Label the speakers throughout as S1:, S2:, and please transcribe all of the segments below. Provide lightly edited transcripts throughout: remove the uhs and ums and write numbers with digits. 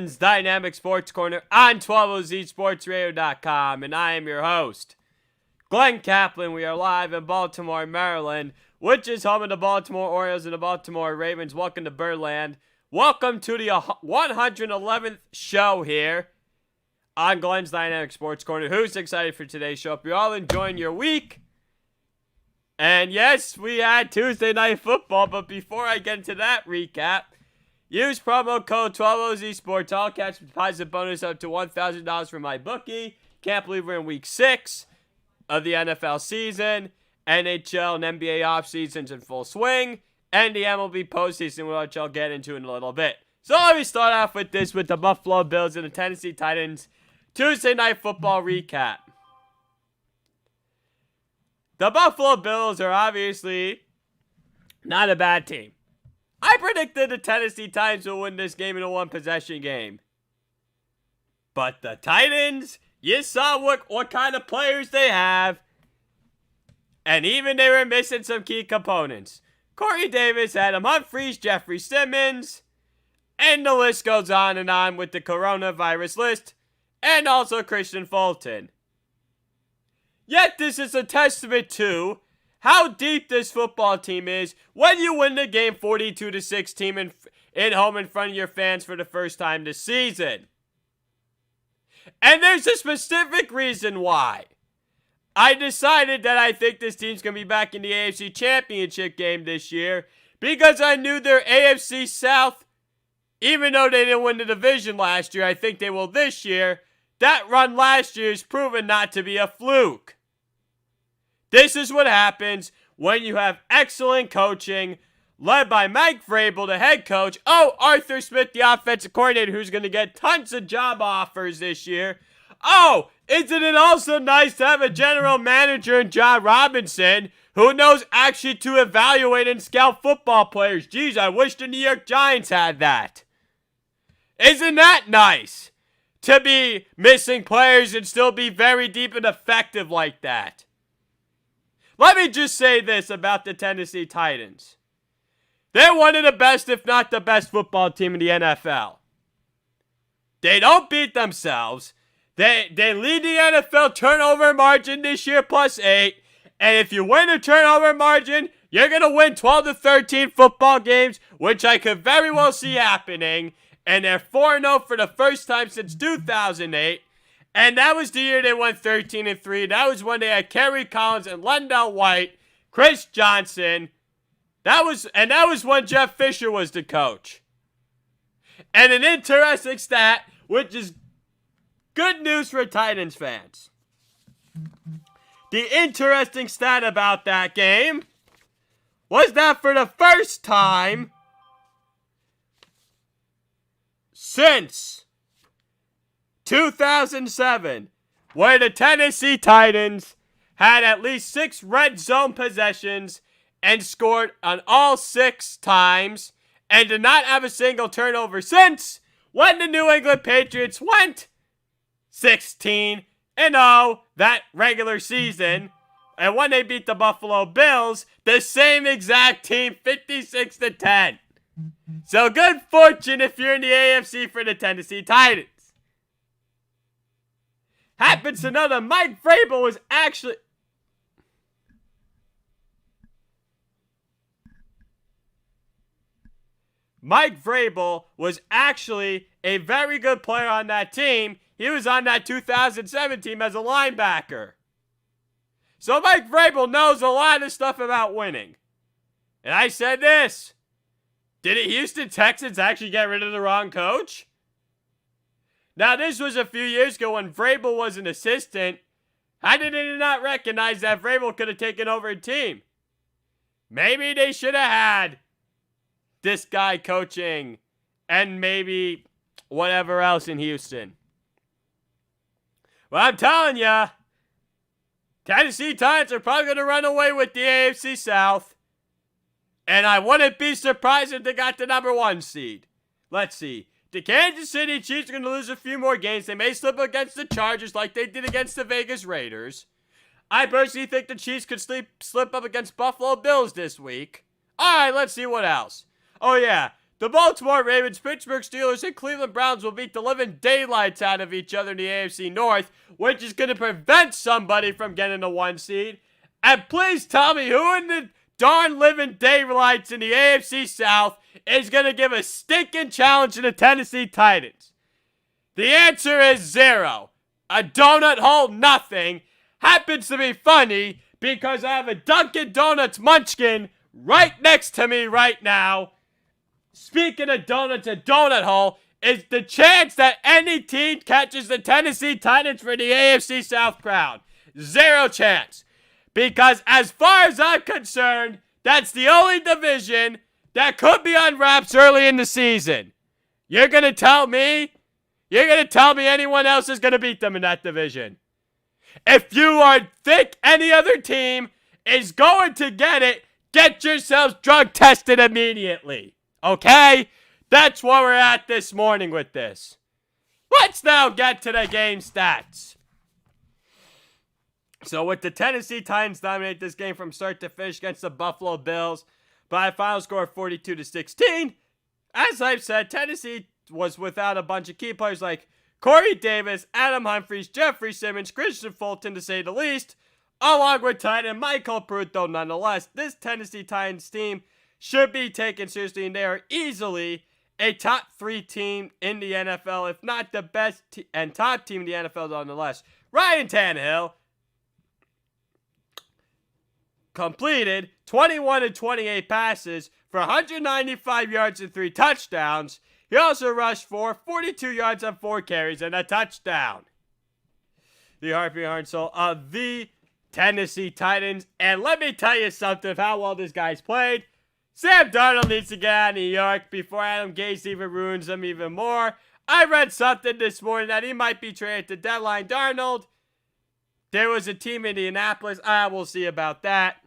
S1: Dynamic Sports Corner on 12OZSportsRadio.com, and I am your host, Glenn Kaplan. We are live in Baltimore, Maryland, which is home of the Baltimore Orioles and the Baltimore Ravens. Welcome to Birdland. Welcome to the 111th show here on Glenn's Dynamic Sports Corner. Who's excited for today's show? Hope you're all enjoying your week. And yes, we had Tuesday Night Football, but before I get into that recap, use promo code 12OZSports. I'll catch deposit bonus up to $1,000 from my bookie. Can't believe we're in week 6 of the NFL season. NHL and NBA offseasons in full swing. And the MLB postseason, which I'll get into in a little bit. So let me start off with this with the Buffalo Bills and the Tennessee Titans Tuesday Night Football recap. The Buffalo Bills are obviously not a bad team. I predicted the Tennessee Titans will win this game in a one-possession game. But the Titans, you saw what kind of players they have. And even they were missing some key components. Corey Davis, Adam Humphries, Jeffrey Simmons. And the list goes on and on with the coronavirus list. And also Christian Fulton. Yet this is a testament to how deep this football team is when you win the game 42-16 in home in front of your fans for the first time this season. And there's a specific reason why. I decided that I think this team's going to be back in the AFC Championship game this year because I knew their AFC South, even though they didn't win the division last year, I think they will this year. That run last year is proven not to be a fluke. This is what happens when you have excellent coaching led by Mike Vrabel, the head coach. Oh, Arthur Smith, the offensive coordinator, who's going to get tons of job offers this year. Oh, isn't it also nice to have a general manager in John Robinson who knows actually to evaluate and scout football players? Geez, I wish the New York Giants had that. Isn't that nice? To be missing players and still be very deep and effective like that. Let me just say this about the Tennessee Titans. They're one of the best, if not the best, football team in the NFL. They don't beat themselves. They lead the NFL turnover margin this year +8. And if you win the turnover margin, you're going to win 12-13 football games, which I could very well see happening. And they're 4-0 for the first time since 2008. And that was the year they won 13-3. That was when they had Kerry Collins and Lendell White, Chris Johnson. That was when Jeff Fisher was the coach. And an interesting stat, which is good news for Titans fans. The interesting stat about that game was that for the first time since 2007, where the Tennessee Titans had at least 6 red zone possessions and scored on all 6 times and did not have a single turnover since when the New England Patriots went 16-0 that regular season, and when they beat the Buffalo Bills, the same exact team, 56-10. So good fortune if you're in the AFC for the Tennessee Titans. Happens to know that Mike Vrabel was actually... Mike Vrabel was actually a very good player on that team. He was on that 2007 team as a linebacker. So Mike Vrabel knows a lot of stuff about winning. And I said this. Did the Houston Texans actually get rid of the wrong coach? Now, this was a few years ago when Vrabel was an assistant. How did they not recognize that Vrabel could have taken over a team? Maybe they should have had this guy coaching and maybe whatever else in Houston. Well, I'm telling you, Tennessee Titans are probably going to run away with the AFC South. And I wouldn't be surprised if they got the number 1 seed. Let's see. The Kansas City Chiefs are going to lose a few more games. They may slip against the Chargers like they did against the Vegas Raiders. I personally think the Chiefs could slip up against Buffalo Bills this week. All right, let's see what else. Oh, yeah. The Baltimore Ravens, Pittsburgh Steelers, and Cleveland Browns will beat the living daylights out of each other in the AFC North, which is going to prevent somebody from getting the 1 seed. And please tell me who in the darn living daylights in the AFC South is going to give a stinking challenge to the Tennessee Titans. The answer is 0. A donut hole, nothing. Happens to be funny because I have a Dunkin' Donuts munchkin right next to me right now. Speaking of donuts, a donut hole is the chance that any team catches the Tennessee Titans for the AFC South crown. 0 chance. Because as far as I'm concerned, that's the only division that could be on wraps early in the season. You're going to tell me anyone else is going to beat them in that division? If you think any other team is going to get yourselves drug tested immediately. Okay? That's where we're at this morning with this. Let's now get to the game stats. So with the Tennessee Titans dominate this game from start to finish against the Buffalo Bills by a final score of 42-16, as I've said, Tennessee was without a bunch of key players like Corey Davis, Adam Humphries, Jeffrey Simmons, Christian Fulton to say the least, along with tight end Michael Pruitt, though nonetheless, this Tennessee Titans team should be taken seriously, and they are easily a top 3 team in the NFL, if not the best and top team in the NFL nonetheless. Ryan Tannehill completed 21 of 28 passes for 195 yards and 3 touchdowns. He also rushed for 42 yards on 4 carries and a touchdown. The Harvey Harnsel of the Tennessee Titans. And let me tell you something of how well this guy's played. Sam Darnold needs to get out of New York before Adam Gase even ruins him even more. I read something this morning that he might be traded at the deadline. Darnold, there was a team in Indianapolis. We'll see about that.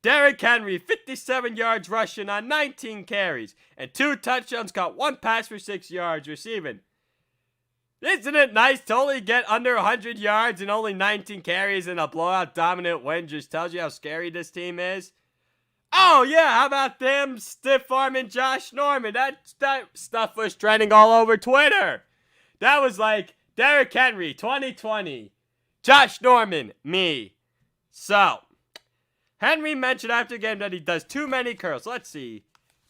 S1: Derrick Henry, 57 yards rushing on 19 carries and 2 touchdowns, got 1 pass for 6 yards receiving. Isn't it nice to only get under 100 yards and only 19 carries in a blowout dominant win? Just tells you how scary this team is. Oh yeah, how about them stiff-arming Josh Norman? That stuff was trending all over Twitter. That was like Derrick Henry, 2020. Josh Norman, me. So, Henry mentioned after the game that he does too many curls. Let's see.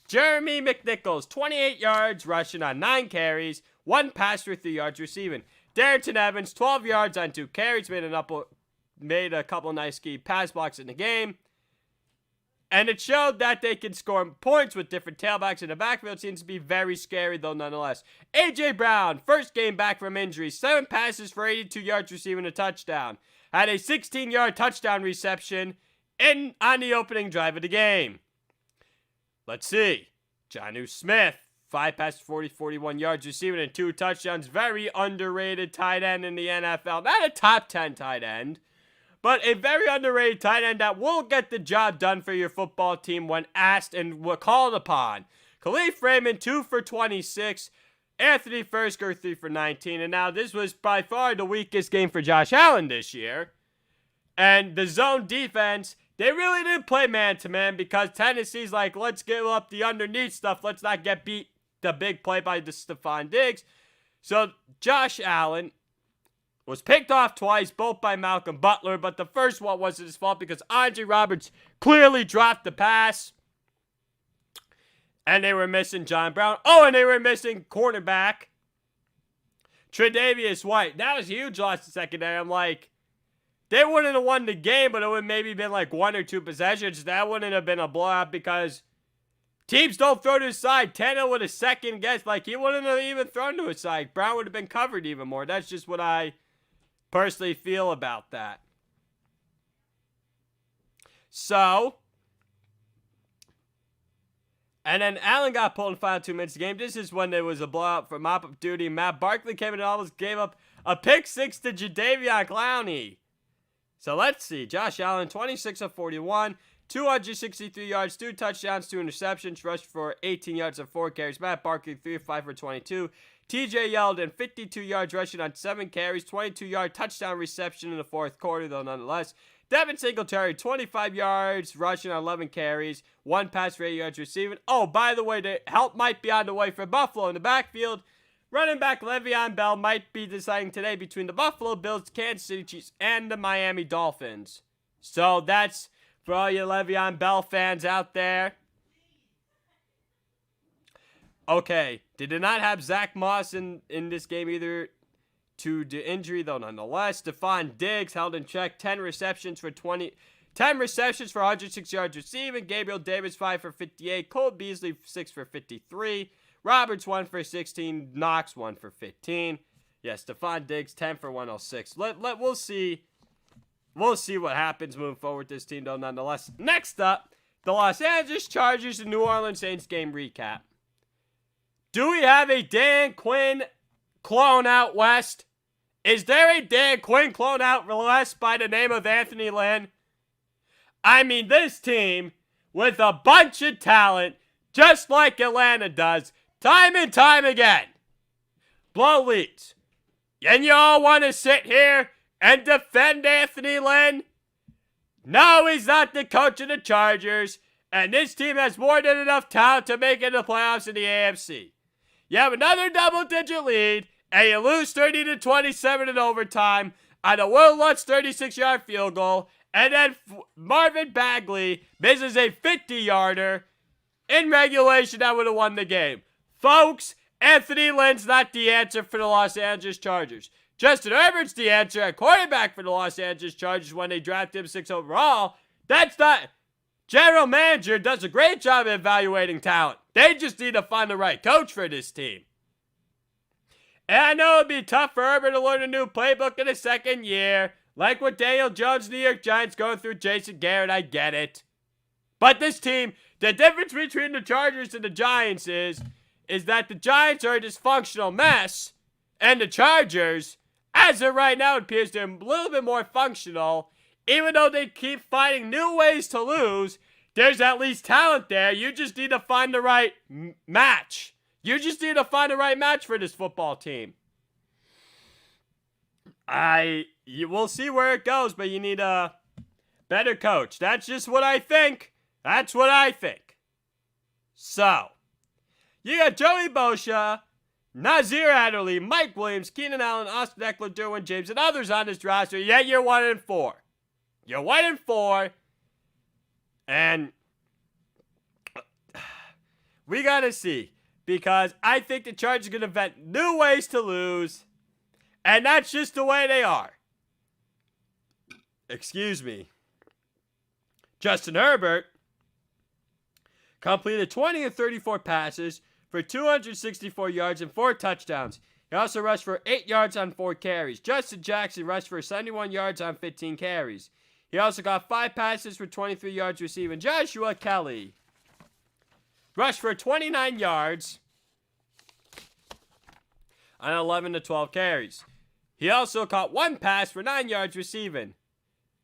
S1: Jeremy McNichols, 28 yards rushing on 9 carries, 1 pass for 3 yards receiving. Darrington Evans, 12 yards on 2 carries, made a couple nice key pass blocks in the game. And it showed that they can score points with different tailbacks in the backfield. Seems to be very scary, though, nonetheless. A.J. Brown, first game back from injury. 7 passes for 82 yards, receiving a touchdown. Had a 16-yard touchdown reception on the opening drive of the game. Let's see. Jonnu Smith, 5 passes, 41 yards, receiving and 2 touchdowns. Very underrated tight end in the NFL. Not a top 10 tight end, but a very underrated tight end that will get the job done for your football team when asked and called upon. Khalif Raymond, 2 for 26. Anthony Fersker, 3 for 19. And now this was by far the weakest game for Josh Allen this year. And the zone defense, they really didn't play man-to-man because Tennessee's like, let's give up the underneath stuff. Let's not get beat the big play by the Stephon Diggs. So Josh Allen was picked off twice, both by Malcolm Butler, but the first one wasn't his fault because Andre Roberts clearly dropped the pass. And they were missing John Brown. Oh, and they were missing cornerback Tre'Davious White. That was a huge loss in secondary. I'm like, they wouldn't have won the game, but it would have maybe been like 1 or 2 possessions. That wouldn't have been a blowout because teams don't throw to his side. Tannehill with a second guess. Like, he wouldn't have even thrown to his side. Brown would have been covered even more. That's just what I personally feel about that. So, and then Allen got pulled in the final 2 minutes of the game. This is when there was a blowout for mop-up duty. Matt Barkley came in and almost gave up a pick 6 to Jadeveon Clowney. So let's see. Josh Allen, 26 of 41, 263 yards, 2 touchdowns, 2 interceptions, rushed for 18 yards and 4 carries. Matt Barkley, 3 of 5 for 22. TJ Yeldon, 52 yards rushing on 7 carries, 22-yard touchdown reception in the 4th quarter, though nonetheless. Devin Singletary, 25 yards, rushing on 11 carries, 1 pass for 8 yards receiving. Oh, by the way, the help might be on the way for Buffalo in the backfield. Running back Le'Veon Bell might be deciding today between the Buffalo Bills, Kansas City Chiefs, and the Miami Dolphins. So that's for all you Le'Veon Bell fans out there. Okay, they did not have Zach Moss in this game either to the injury, though, nonetheless. Stephon Diggs held in check, 10 receptions for 106 yards receiving. Gabriel Davis, 5 for 58. Cole Beasley, 6 for 53. Roberts, 1 for 16. Knox, 1 for 15. Yes, Stephon Diggs, 10 for 106. We'll see. We'll see what happens moving forward with this team, though, nonetheless. Next up, the Los Angeles Chargers and New Orleans Saints game recap. Do we have a Dan Quinn clone out west? Is there a Dan Quinn clone out west by the name of Anthony Lynn? I mean, this team, with a bunch of talent, just like Atlanta does, time and time again, blow leads. And you all want to sit here and defend Anthony Lynn? No, he's not the coach of the Chargers, and this team has more than enough talent to make it to the playoffs in the AFC. You have another double-digit lead, and you lose 30-27 in overtime on a Will Lutz 36-yard field goal, and then Marvin Bagley misses a 50-yarder in regulation that would have won the game. Folks, Anthony Lynn's not the answer for the Los Angeles Chargers. Justin Herbert's the answer at quarterback for the Los Angeles Chargers when they drafted him 6 overall. That's not... General manager does a great job of evaluating talent. They just need to find the right coach for this team. And I know it'd be tough for Herbert to learn a new playbook in his second year. Like what Daniel Jones, New York Giants going through Jason Garrett, I get it. But this team, the difference between the Chargers and the Giants is that the Giants are a dysfunctional mess, and the Chargers, as of right now, it appears they're a little bit more functional. Even though they keep finding new ways to lose, there's at least talent there. You just need to find the right match. You just need to find the right match for this football team. We'll see where it goes, but you need a better coach. That's just what I think. That's what I think. So, you got Joey Bosa, Nazir Adderley, Mike Williams, Keenan Allen, Austin Eckler, Derwin James, and others on this roster, yet you're 1-4. You're 1-4, and we got to see, because I think the Chargers are going to invent new ways to lose, and that's just the way they are. Excuse me. Justin Herbert completed 20 of 34 passes for 264 yards and 4 touchdowns. He also rushed for 8 yards on 4 carries. Justin Jackson rushed for 71 yards on 15 carries. He also got 5 passes for 23 yards receiving. Joshua Kelly rushed for 29 yards on 11 to 12 carries. He also caught 1 pass for 9 yards receiving.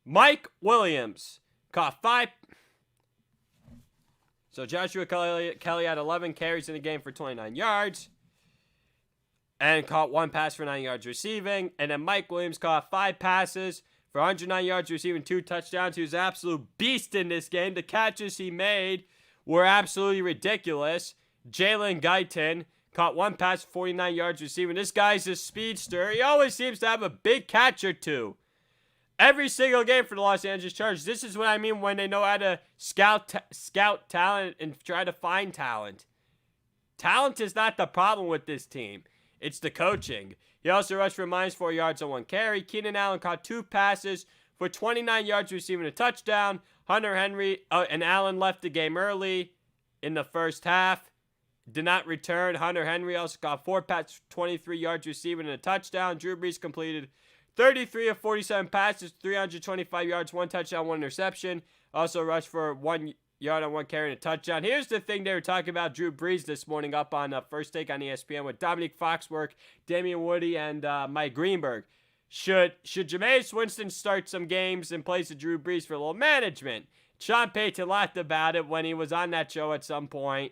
S1: Mike Williams caught 5. So Joshua Kelly had 11 carries in the game for 29 yards and caught 1 pass for 9 yards receiving. And then Mike Williams caught 5 passes for 109 yards receiving, 2 touchdowns. He was an absolute beast in this game. The catches he made were absolutely ridiculous. Jalen Guyton caught 1 pass for 49 yards receiving. This guy's a speedster. He always seems to have a big catch or two. Every single game for the Los Angeles Chargers. This is what I mean when they know how to scout talent and try to find talent. Talent is not the problem with this team. It's the coaching. He also rushed for -4 yards on 1 carry. Keenan Allen caught 2 passes for 29 yards receiving a touchdown. Hunter Henry and Allen left the game early in the first half. Did not return. Hunter Henry also got 4 passes, 23 yards receiving and a touchdown. Drew Brees completed 33 of 47 passes, 325 yards, 1 touchdown, 1 interception. Also rushed for 1 yard on 1 carry and a touchdown. Here's the thing they were talking about Drew Brees this morning up on First Take on ESPN with Dominique Foxworth, Damian Woody, and Mike Greenberg. Should Jameis Winston start some games in place of Drew Brees for a little management? Sean Payton laughed about it when he was on that show at some point.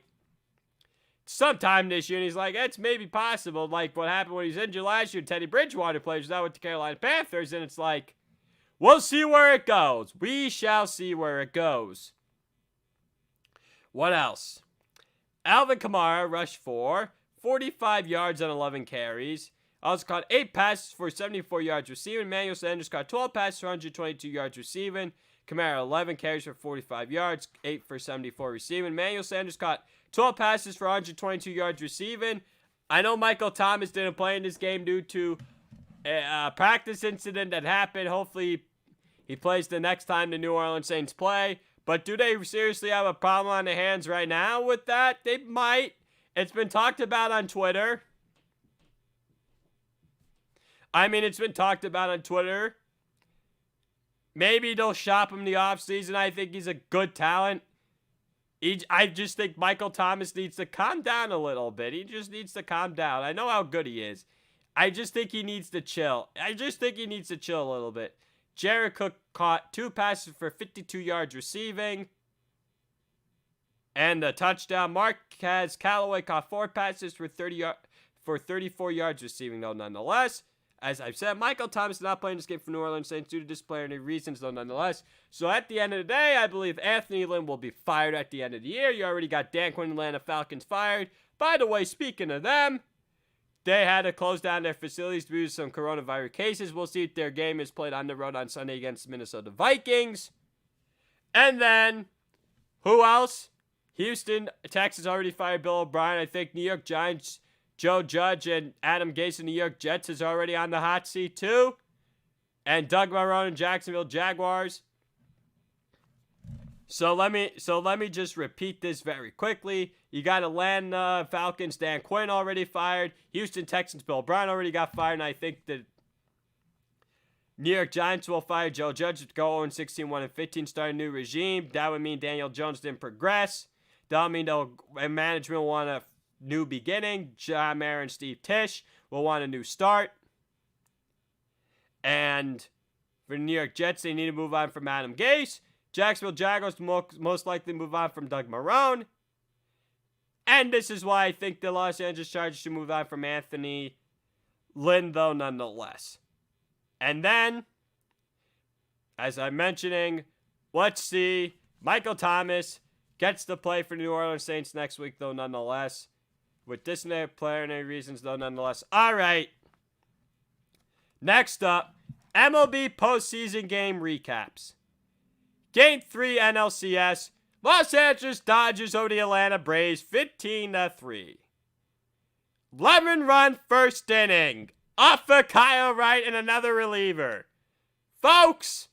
S1: Sometime this year, and he's like, it's maybe possible, like what happened when he was injured last year. Teddy Bridgewater plays that with the Carolina Panthers, and it's like, We'll see where it goes. We shall see where it goes. What else? Alvin Kamara rushed for 45 yards on 11 carries. Also caught 8 passes for 74 yards receiving. Emmanuel Sanders caught 12 passes for 122 yards receiving. Kamara 11 carries for 45 yards, 8 for 74 receiving. Emmanuel Sanders caught 12 passes for 122 yards receiving. I know Michael Thomas didn't play in this game due to a practice incident that happened. Hopefully he plays the next time the New Orleans Saints play. But do they seriously have a problem on their hands right now with that? They might. It's been talked about on Twitter. It's been talked about on Twitter. Maybe they'll shop him the offseason. I think he's a good talent. I just think Michael Thomas needs to calm down a little bit. He just needs to calm down. I know how good he is. I just think he needs to chill. a little bit. Jared Cook caught 2 passes for 52 yards receiving and a touchdown. Marquez Callaway caught 4 passes for 34 yards receiving, though, nonetheless. As I've said, Michael Thomas is not playing this game for New Orleans Saints due to disciplinary reasons, though, nonetheless. So at the end of the day, I believe Anthony Lynn will be fired at the end of the year. You already got Dan Quinn and Atlanta Falcons fired. By the way, speaking of them, they had to close down their facilities due to some coronavirus cases. We'll see if their game is played on the road on Sunday against the Minnesota Vikings. And then, who else? Houston, Texas already fired Bill O'Brien. I think New York Giants, Joe Judge and Adam Gase in New York Jets is already on the hot seat too. And Doug Marrone and Jacksonville Jaguars. So let me just repeat this very quickly. You got Atlanta Falcons, Dan Quinn already fired. Houston Texans, Bill O'Brien already got fired. And I think the New York Giants will fire Joe Judge to go 0-16, 1-15, start a new regime. That would mean Daniel Jones didn't progress. That would mean management will want a new beginning. John Mara and Steve Tisch will want a new start. And for the New York Jets, they need to move on from Adam Gase. Jacksonville Jaguars most likely move on from Doug Marrone. And this is why I think the Los Angeles Chargers should move on from Anthony Lynn, though, nonetheless. And then, as I'm mentioning, let's see. Michael Thomas gets to play for the New Orleans Saints next week, though, nonetheless. With disciplinary reasons, though, nonetheless. All right. Next up, MLB postseason game recaps. Game 3 NLCS. Los Angeles Dodgers over the Atlanta Braves 15-3. 11-run first inning. Off of Kyle Wright and another reliever. Folks.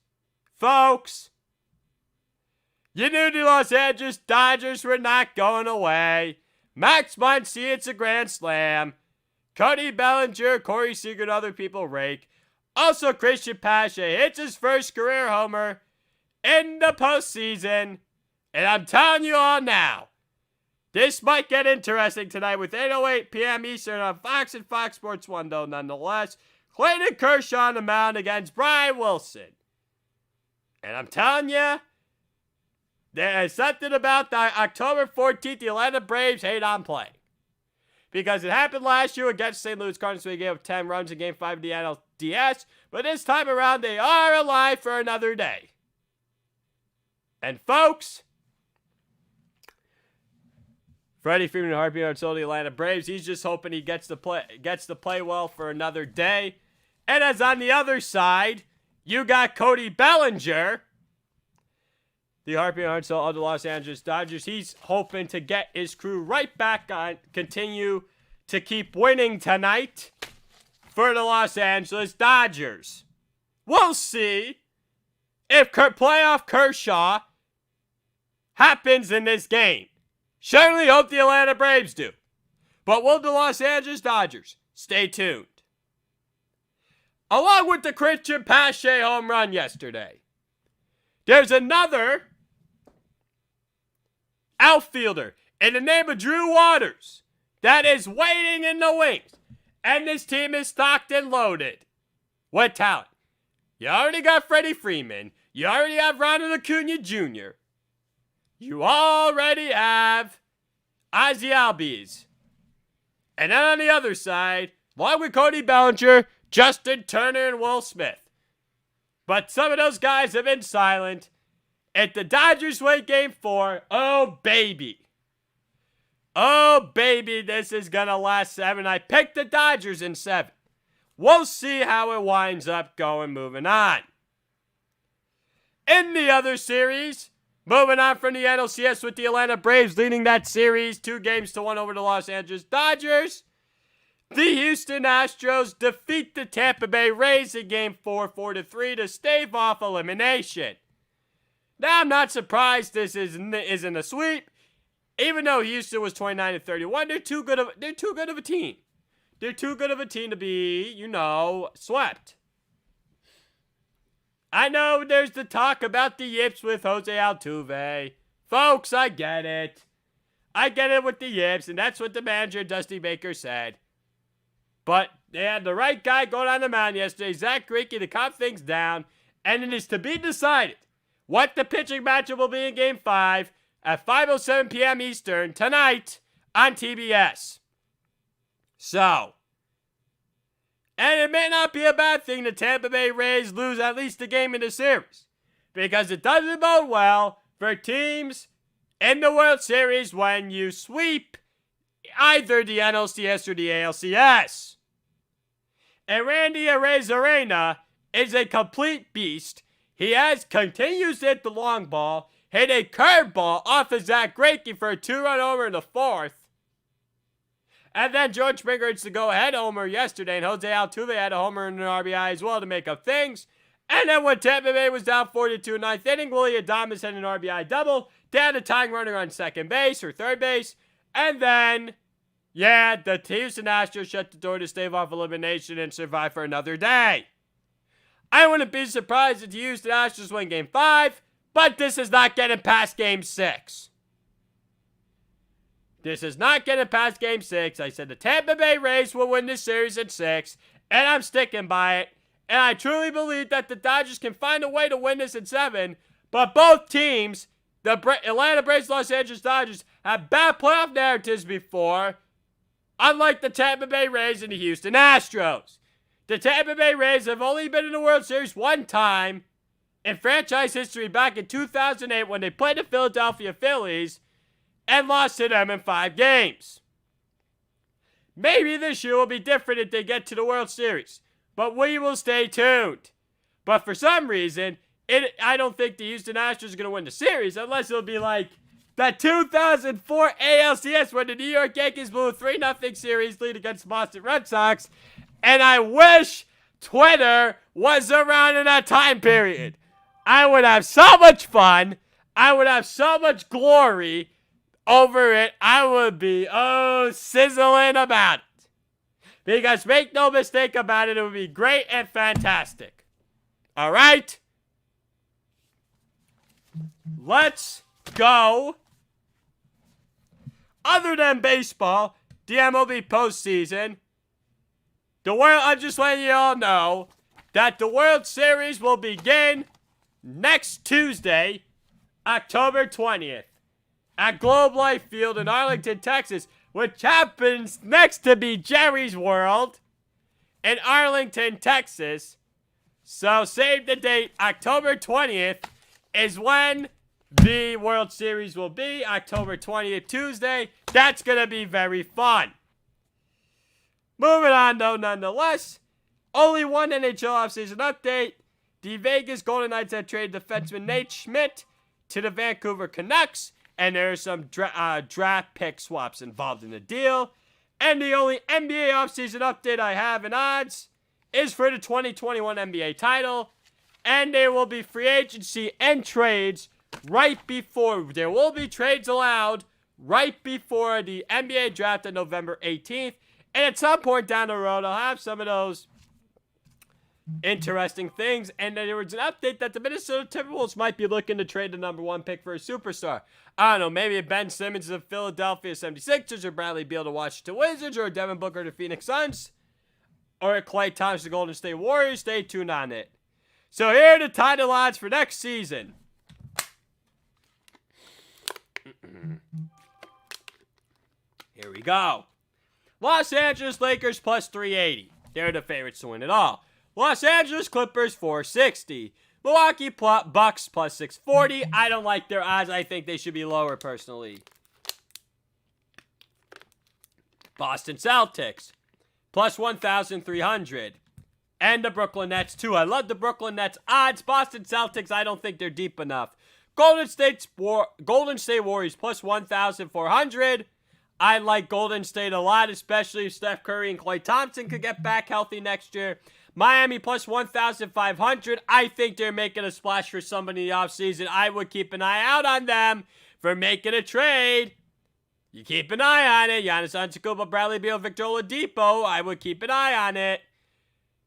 S1: You knew the Los Angeles Dodgers were not going away. Max Muncy, it's a grand slam. Cody Bellinger, Corey Seager, and other people rake. Also, Christian Pache hits his first career homer in the postseason. And I'm telling you all now, this might get interesting tonight with 8:08 p.m. Eastern on Fox and Fox Sports 1, though, nonetheless. Clayton Kershaw on the mound against Brian Wilson. And I'm telling you, there's something about the October 14th, the Atlanta Braves hate on playing. Because it happened last year against St. Louis Cardinals, where they gave up 10 runs in Game 5 of the NLDS. But this time around, they are alive for another day. And folks, Freddie Freeman and Harvey are told the Atlanta Braves. He's just hoping he gets to play well for another day. And as on the other side, you got Cody Bellinger, the Harvey Hartzell of the Los Angeles Dodgers. He's hoping to get his crew right back on, continue to keep winning tonight for the Los Angeles Dodgers. We'll see if playoff Kershaw happens in this game. Certainly hope the Atlanta Braves do. But will the Los Angeles Dodgers? Stay tuned. Along with the Christian Pache home run yesterday, there's another outfielder in the name of Drew Waters that is waiting in the wings. And this team is stocked and loaded with talent. You already got Freddie Freeman. You already have Ronald Acuna Jr. You already have Ozzie Albies. And then on the other side, along with Cody Bellinger, Justin Turner, and Will Smith. But some of those guys have been silent. If the Dodgers win Game 4, oh baby. Oh baby, this is gonna last 7. I picked the Dodgers in 7. We'll see how it winds up going, moving on. In the other series, moving on from the NLCS with the Atlanta Braves leading that series 2-1 over the Los Angeles Dodgers. The Houston Astros defeat the Tampa Bay Rays in Game 4, 4-3 to stave off elimination. Now, I'm not surprised this isn't a sweep. Even though Houston was 29-31, they're too good of a team. They're too good of a team to be, swept. I know there's the talk about the yips with Jose Altuve. Folks, I get it. I get it with the yips, and that's what the manager, Dusty Baker, said. But they had the right guy going on the mound yesterday, Zach Greinke, to calm things down, and it is to be decided what the pitching matchup will be in Game 5 at 5:07 p.m. Eastern tonight on TBS. So, and it may not be a bad thing the Tampa Bay Rays lose at least a game in the series, because it doesn't bode well for teams in the World Series when you sweep either the NLCS or the ALCS. And Randy Arozarena is a complete beast. He continues to hit the long ball, hit a curveball off of Zach Greinke for a 2-run homer in the 4th. And then George Springer hits the go-ahead homer yesterday, and Jose Altuve had a homer and an RBI as well to make up things. And then when Tampa Bay was down 4-2 9th inning, Willie Adames had an RBI double. They had a tying runner on second base or third base. And then, the Houston Astros shut the door to stave off elimination and survive for another day. I wouldn't be surprised if the Houston Astros win Game 5, but this is not getting past Game 6. This is not getting past Game 6. I said the Tampa Bay Rays will win this series in 6, and I'm sticking by it. And I truly believe that the Dodgers can find a way to win this in 7, but both teams, the Atlanta Braves, Los Angeles Dodgers, have bad playoff narratives before, unlike the Tampa Bay Rays and the Houston Astros. The Tampa Bay Rays have only been in the World Series one time in franchise history back in 2008 when they played the Philadelphia Phillies and lost to them in 5 games. Maybe this year will be different if they get to the World Series, but we will stay tuned. But for some reason, I don't think the Houston Astros are going to win the series unless it'll be like the 2004 ALCS when the New York Yankees blew a 3-0 series lead against the Boston Red Sox. And I wish Twitter was around in that time period. I would have so much fun. I would have so much glory over it. I would be, sizzling about it. Because make no mistake about it, it would be great and fantastic. All right? Let's go. Other than baseball, the MLB postseason, I'm just letting you all know that the World Series will begin next Tuesday, October 20th, at Globe Life Field in Arlington, Texas, which happens next to be Jerry's World in Arlington, Texas. So save the date. October 20th is when the World Series will be. October 20th, Tuesday. That's going to be very fun. Moving on, though, nonetheless, only one NHL offseason update. The Vegas Golden Knights have traded defenseman Nate Schmidt to the Vancouver Canucks, and there are some draft pick swaps involved in the deal. And the only NBA offseason update I have in odds is for the 2021 NBA title, and there will be free agency and trades right before. There will be trades allowed right before the NBA draft on November 18th. And at some point down the road, I'll have some of those interesting things. And there was an update that the Minnesota Timberwolves might be looking to trade the number 1 pick for a superstar. I don't know, maybe Ben Simmons of Philadelphia 76ers, or Bradley Beal to Washington Wizards, or Devin Booker to Phoenix Suns, or Klay Thompson to Golden State Warriors. Stay tuned on it. So here are the title odds for next season. Here we go. Los Angeles Lakers plus 380. They're the favorites to win it all. Los Angeles Clippers 460. Milwaukee Bucks plus 640. I don't like their odds. I think they should be lower personally. Boston Celtics plus 1,300. And the Brooklyn Nets too. I love the Brooklyn Nets odds. Boston Celtics, I don't think they're deep enough. Golden State Warriors plus 1,400. I like Golden State a lot, especially if Steph Curry and Klay Thompson could get back healthy next year. Miami plus 1,500. I think they're making a splash for somebody in the offseason. I would keep an eye out on them for making a trade. You keep an eye on it. Giannis Antetokounmpo, Bradley Beal, Victor Oladipo. I would keep an eye on it.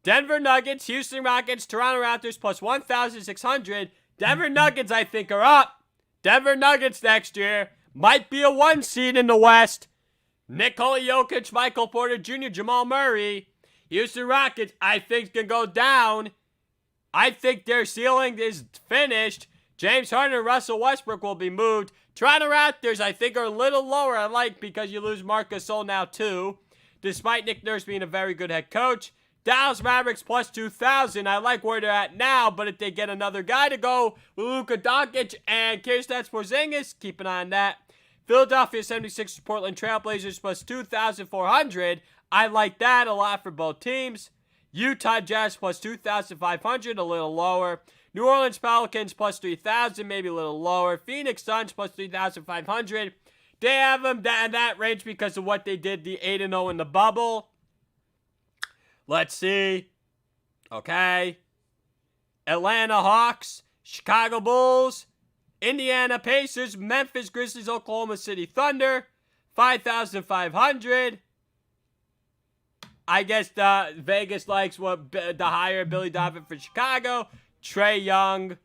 S1: Denver Nuggets, Houston Rockets, Toronto Raptors plus 1,600. Denver Nuggets, I think, are up. Denver Nuggets next year might be a 1 seed in the West. Nikola Jokic, Michael Porter Jr., Jamal Murray. Houston Rockets, I think, can go down. I think their ceiling is finished. James Harden and Russell Westbrook will be moved. Toronto Raptors, I think, are a little lower, I like, because you lose Marc Gasol now, too. Despite Nick Nurse being a very good head coach. Dallas Mavericks plus 2,000. I like where they're at now, but if they get another guy to go with Luka Doncic and Kristaps Porzingis, keep an eye on that. Philadelphia 76ers, Portland Trailblazers plus 2,400. I like that a lot for both teams. Utah Jazz plus 2,500, a little lower. New Orleans Pelicans plus 3,000, maybe a little lower. Phoenix Suns plus 3,500. They have them in that range because of what they did, the 8-0 in the bubble. Let's see. Okay. Atlanta Hawks, Chicago Bulls, Indiana Pacers, Memphis Grizzlies, Oklahoma City Thunder, 5,500. I guess Vegas likes what the higher Billy Donovan for Chicago. Trae Young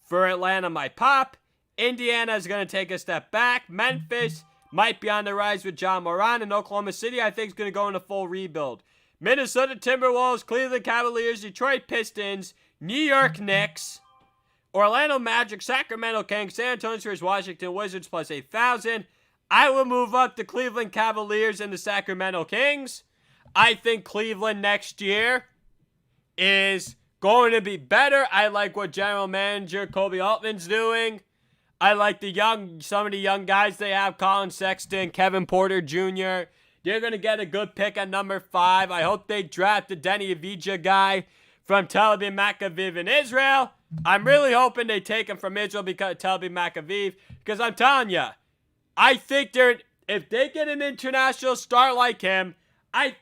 S1: for Atlanta might pop. Indiana is going to take a step back. Memphis might be on the rise with John Moran. And Oklahoma City, I think, is going to go into full rebuild. Minnesota Timberwolves, Cleveland Cavaliers, Detroit Pistons, New York Knicks, Orlando Magic, Sacramento Kings, San Antonio Spurs, Washington Wizards plus 8,000. I will move up the Cleveland Cavaliers and the Sacramento Kings. I think Cleveland next year is going to be better. I like what general manager Kobe Altman's doing. I like some of the young guys they have, Colin Sexton, Kevin Porter Jr. They're going to get a good pick at number 5. I hope they draft the Denny Avdija guy from Tel Aviv Maccabi in Israel. I'm really hoping they take him from Israel because Tel Aviv Maccabi, because I'm telling you, I think if they get an international star like him, I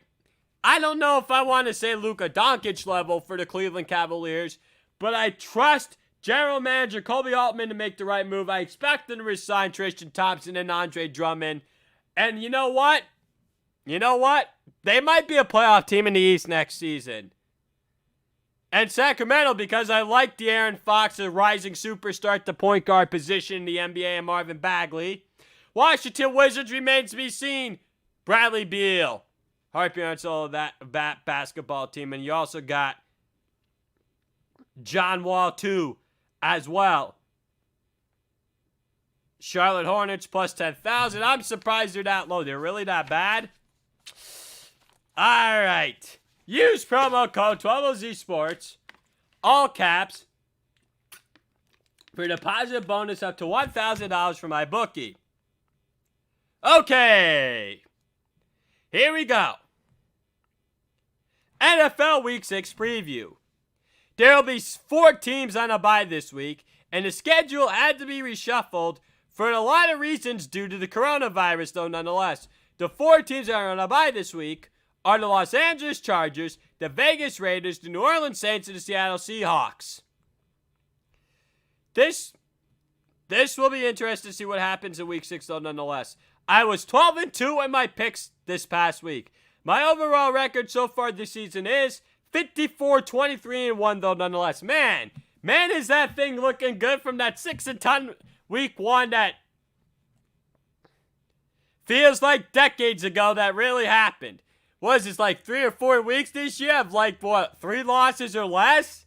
S1: don't know if I want to say Luka Doncic level for the Cleveland Cavaliers, but I trust general manager Kobe Altman to make the right move. I expect them to resign Tristan Thompson and Andre Drummond. And you know what? They might be a playoff team in the East next season. And Sacramento, because I like De'Aaron Fox, a rising superstar at the point guard position in the NBA, and Marvin Bagley. Washington Wizards remains to be seen. Bradley Beal. Harping on all of that basketball team. And you also got John Wall, too, as well. Charlotte Hornets plus 10,000. I'm surprised they're that low. They're really that bad? All right. Use promo code 12OZ Sports, all caps, for deposit bonus up to $1,000 from my bookie. Okay. Here we go. NFL Week 6 preview. There will be 4 teams on a bye this week, and the schedule had to be reshuffled for a lot of reasons due to the coronavirus, though nonetheless. The 4 teams that are on a bye this week are the Los Angeles Chargers, the Vegas Raiders, the New Orleans Saints, and the Seattle Seahawks. This will be interesting to see what happens in Week 6, though, nonetheless. I was 12-2 in my picks this past week. My overall record so far this season is 54-23-1, though, nonetheless. Man, is that thing looking good from that 6-10 Week 1 that feels like decades ago that really happened. Was this like 3 or 4 weeks this year of 3 losses or less?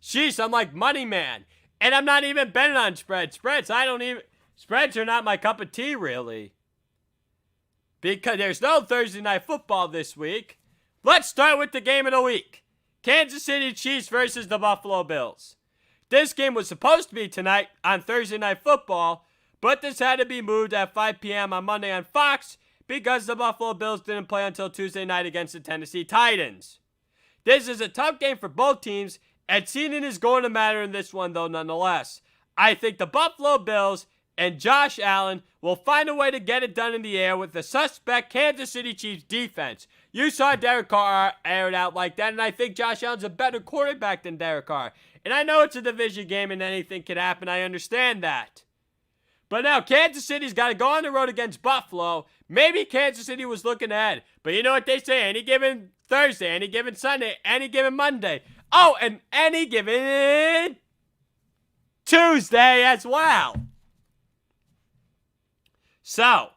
S1: Sheesh, I'm like money man. And I'm not even betting on spreads. Spreads are not my cup of tea, really. Because there's no Thursday Night Football this week. Let's start with the game of the week. Kansas City Chiefs versus the Buffalo Bills. This game was supposed to be tonight on Thursday Night Football, but this had to be moved at 5 p.m. on Monday on Fox because the Buffalo Bills didn't play until Tuesday night against the Tennessee Titans. This is a tough game for both teams, and seeding is going to matter in this one, though, nonetheless. I think the Buffalo Bills and Josh Allen will find a way to get it done in the air with the suspect Kansas City Chiefs defense. You saw Derek Carr air it out like that, and I think Josh Allen's a better quarterback than Derek Carr. And I know it's a division game and anything can happen. I understand that. But now Kansas City's got to go on the road against Buffalo. Maybe Kansas City was looking ahead. But you know what they say, any given Thursday, any given Sunday, any given Monday. Oh, and any given Tuesday as well. So,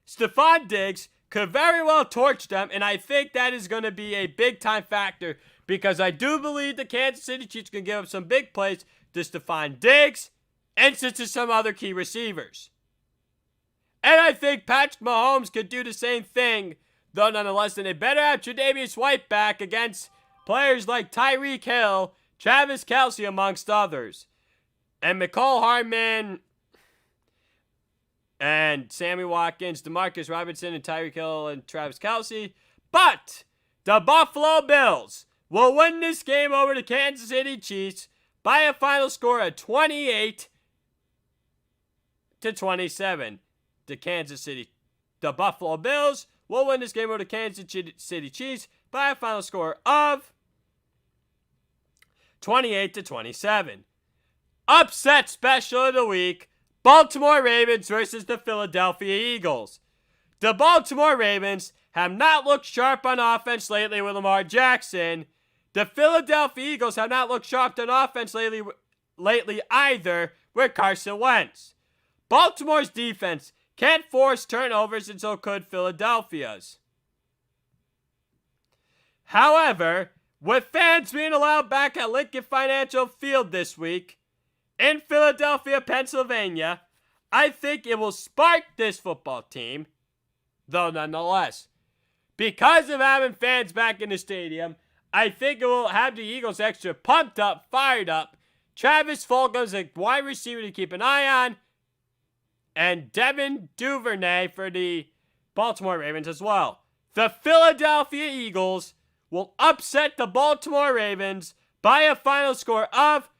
S1: Stephon Diggs could very well torch them, and I think that is going to be a big-time factor because I do believe the Kansas City Chiefs can give up some big plays to Stephon Diggs and to some other key receivers. And I think Patrick Mahomes could do the same thing, though nonetheless, they better have Tre'Davious White back against players like Tyreek Hill, Travis Kelce, amongst others. And Mecole Hardman and Sammy Watkins, Demarcus Robinson, and Tyreek Hill, and Travis Kelce. But the Buffalo Bills will win this game over the Kansas City Chiefs by a final score of 28-27. The Buffalo Bills will win this game over the Kansas City Chiefs by a final score of 28-27. Upset special of the week. Baltimore Ravens versus the Philadelphia Eagles. The Baltimore Ravens have not looked sharp on offense lately with Lamar Jackson. The Philadelphia Eagles have not looked sharp on offense lately either with Carson Wentz. Baltimore's defense can't force turnovers, and so could Philadelphia's. However, with fans being allowed back at Lincoln Financial Field this week, in Philadelphia, Pennsylvania, I think it will spark this football team, though nonetheless. Because of having fans back in the stadium, I think it will have the Eagles extra pumped up, fired up. Travis Fulgham's a wide receiver to keep an eye on, and Devin Duvernay for the Baltimore Ravens as well. The Philadelphia Eagles will upset the Baltimore Ravens by a final score of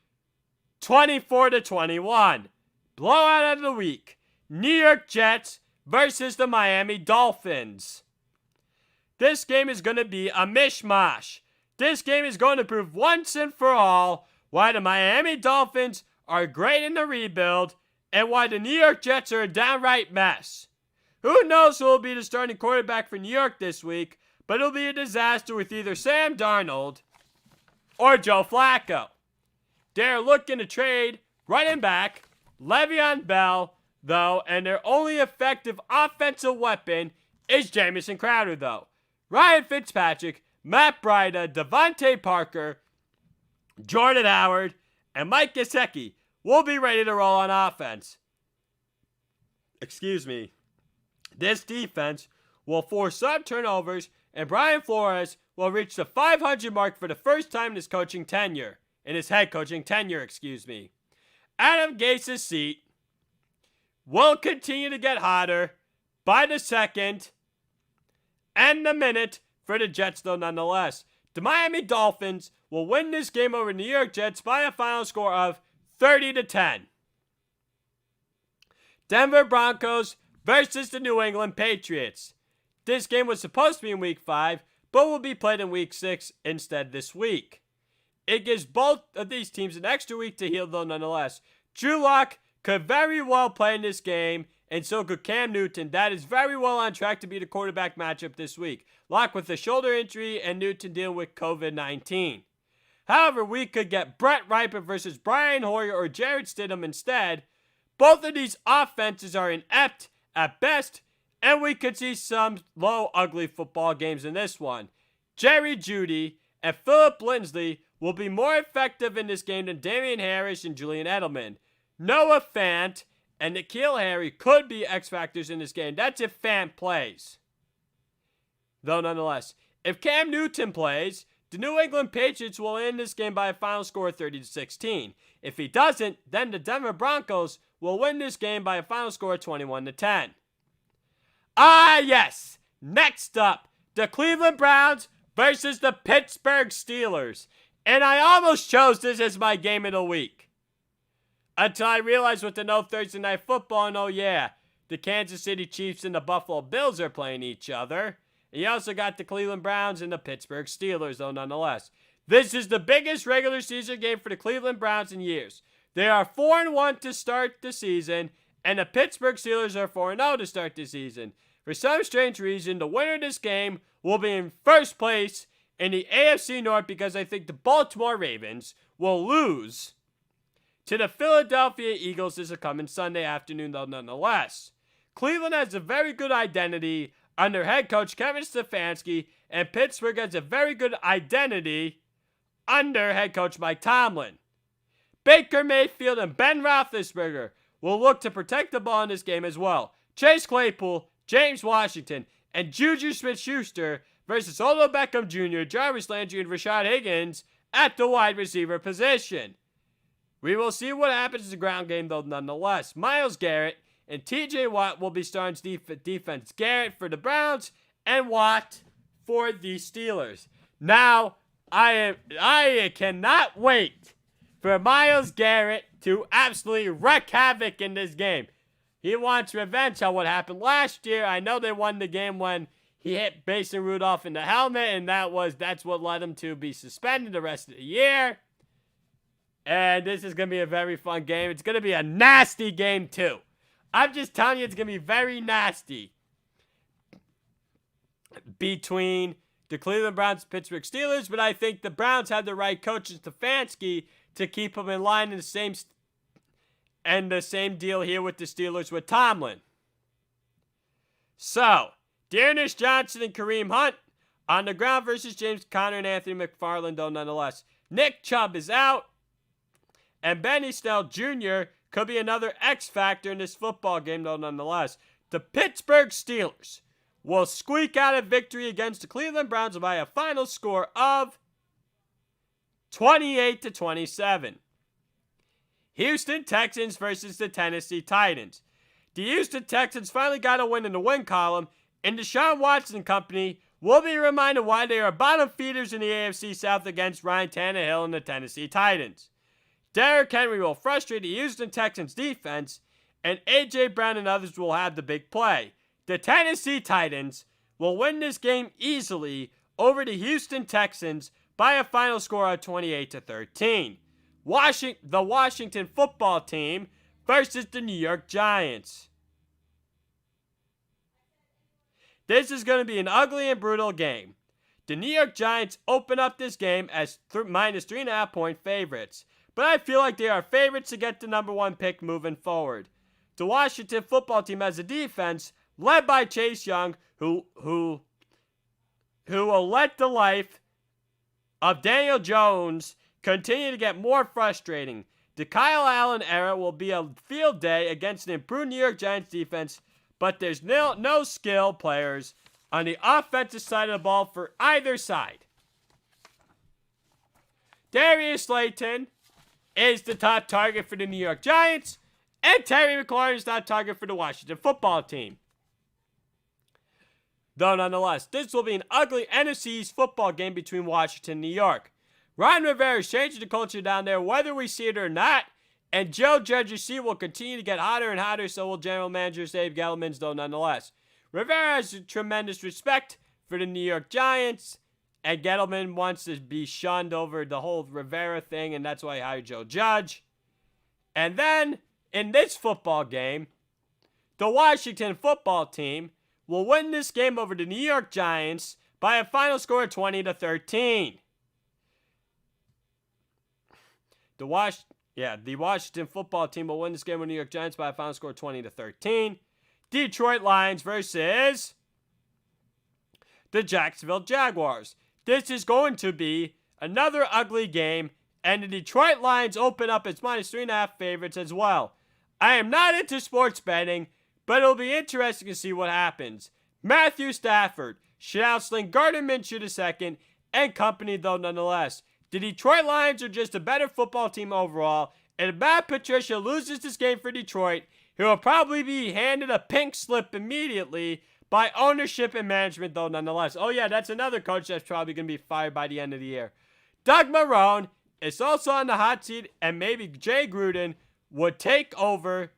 S1: 24-21. Blowout of the week. New York Jets versus the Miami Dolphins. This game is going to be a mishmash. This game is going to prove once and for all why the Miami Dolphins are great in the rebuild and why the New York Jets are a downright mess. Who knows who will be the starting quarterback for New York this week, but it'll be a disaster with either Sam Darnold or Joe Flacco. They're looking to trade running back Le'Veon Bell, though, and their only effective offensive weapon is Jamison Crowder, though. Ryan Fitzpatrick, Matt Breida, Devontae Parker, Jordan Howard, and Mike Gesicki will be ready to roll on offense. This defense will force some turnovers, and Brian Flores will reach the 500 mark for the first time in his head coaching tenure. Adam Gase's seat will continue to get hotter by the second and the minute for the Jets, though, nonetheless. The Miami Dolphins will win this game over New York Jets by a final score of 30-10. Denver Broncos versus the New England Patriots. This game was supposed to be in Week 5, but will be played in Week 6 instead this week. It gives both of these teams an extra week to heal, though, nonetheless. Drew Lock could very well play in this game, and so could Cam Newton. That is very well on track to be the quarterback matchup this week. Lock with a shoulder injury and Newton dealing with COVID-19. However, we could get Brett Riper versus Brian Hoyer or Jared Stidham instead. Both of these offenses are inept at best, and we could see some low, ugly football games in this one. Jerry Jeudy and Philip Lindsay will be more effective in this game than Damian Harris and Julian Edelman. Noah Fant and N'Keal Harry could be X factors in this game. That's if Fant plays. though nonetheless. If Cam Newton plays, the New England Patriots will end this game by a final score of 30-16. If he doesn't, then the Denver Broncos will win this game by a final score of 21-10. Ah, yes! Next up, the Cleveland Browns versus the Pittsburgh Steelers. And I almost chose this as my game of the week, until I realized with the no Thursday Night Football, and oh yeah, the Kansas City Chiefs and the Buffalo Bills are playing each other. And you also got the Cleveland Browns and the Pittsburgh Steelers, though nonetheless. This is the biggest regular season game for the Cleveland Browns in years. They are 4-1 to start the season, and the Pittsburgh Steelers are 4-0 to start the season. For some strange reason, the winner of this game will be in first place in the AFC North because I think the Baltimore Ravens will lose to the Philadelphia Eagles this coming Sunday afternoon, though nonetheless. Cleveland has a very good identity under head coach Kevin Stefanski, and Pittsburgh has a very good identity under head coach Mike Tomlin. Baker Mayfield and Ben Roethlisberger will look to protect the ball in this game as well. Chase Claypool, James Washington, and Juju Smith-Schuster versus Odell Beckham Jr., Jarvis Landry, and Rashad Higgins at the wide receiver position. We will see what happens in the ground game, though, nonetheless. Myles Garrett and TJ Watt will be starting defense. Garrett for the Browns and Watt for the Steelers. Now, I cannot wait for Myles Garrett to absolutely wreak havoc in this game. He wants revenge on what happened last year. I know they won the game when he hit Mason Rudolph in the helmet, and that's what led him to be suspended the rest of the year. And this is going to be a very fun game. It's going to be a nasty game, too. I'm just telling you, it's going to be very nasty between the Cleveland Browns and Pittsburgh Steelers, but I think the Browns have the right coach in Stefanski to keep them in line in the same deal here with the Steelers with Tomlin. So, Dearness Johnson and Kareem Hunt on the ground versus James Conner and Anthony McFarland, though nonetheless. Nick Chubb is out, and Benny Snell Jr. could be another X factor in this football game, though nonetheless. The Pittsburgh Steelers will squeak out a victory against the Cleveland Browns by a final score of 28-27. Houston Texans versus the Tennessee Titans. The Houston Texans finally got a win in the win column, and Deshaun Watson company will be reminded why they are bottom feeders in the AFC South against Ryan Tannehill and the Tennessee Titans. Derrick Henry will frustrate the Houston Texans defense, and A.J. Brown and others will have the big play. The Tennessee Titans will win this game easily over the Houston Texans by a final score of 28-13. The Washington football team versus the New York Giants. This is going to be an ugly and brutal game. The New York Giants open up this game as minus 3.5 point favorites, but I feel like they are favorites to get the number one pick moving forward. The Washington football team has a defense led by Chase Young, who will let the life of Daniel Jones continue to get more frustrating. The Kyle Allen era will be a field day against an improved New York Giants defense, but there's no skill players on the offensive side of the ball for either side. Darius Slayton is the top target for the New York Giants, and Terry McLaurin is the top target for the Washington football team. Though nonetheless, this will be an ugly NFC East football game between Washington and New York. Ron Rivera is changing the culture down there, whether we see it or not, and Joe Judge's seat will continue to get hotter and hotter, so will general manager Dave Gettleman's, though nonetheless. Rivera has tremendous respect for the New York Giants, and Gettleman wants to be shunned over the whole Rivera thing, and that's why he hired Joe Judge. And then, in this football game, the Washington football team will win this game over the New York Giants by a final score of 20-13. The Washington football team will win this game with the New York Giants by a final score of 20-13. Detroit Lions versus the Jacksonville Jaguars. This is going to be another ugly game, and the Detroit Lions open up as minus 3.5 favorites as well. I am not into sports betting, but it'll be interesting to see what happens. Matthew Stafford, should outsling Gardner Minshew II and company, though, nonetheless. The Detroit Lions are just a better football team overall, and if Matt Patricia loses this game for Detroit, he will probably be handed a pink slip immediately by ownership and management, though, nonetheless. Oh, yeah, that's another coach that's probably going to be fired by the end of the year. Doug Marrone is also on the hot seat, and maybe Jay Gruden would take over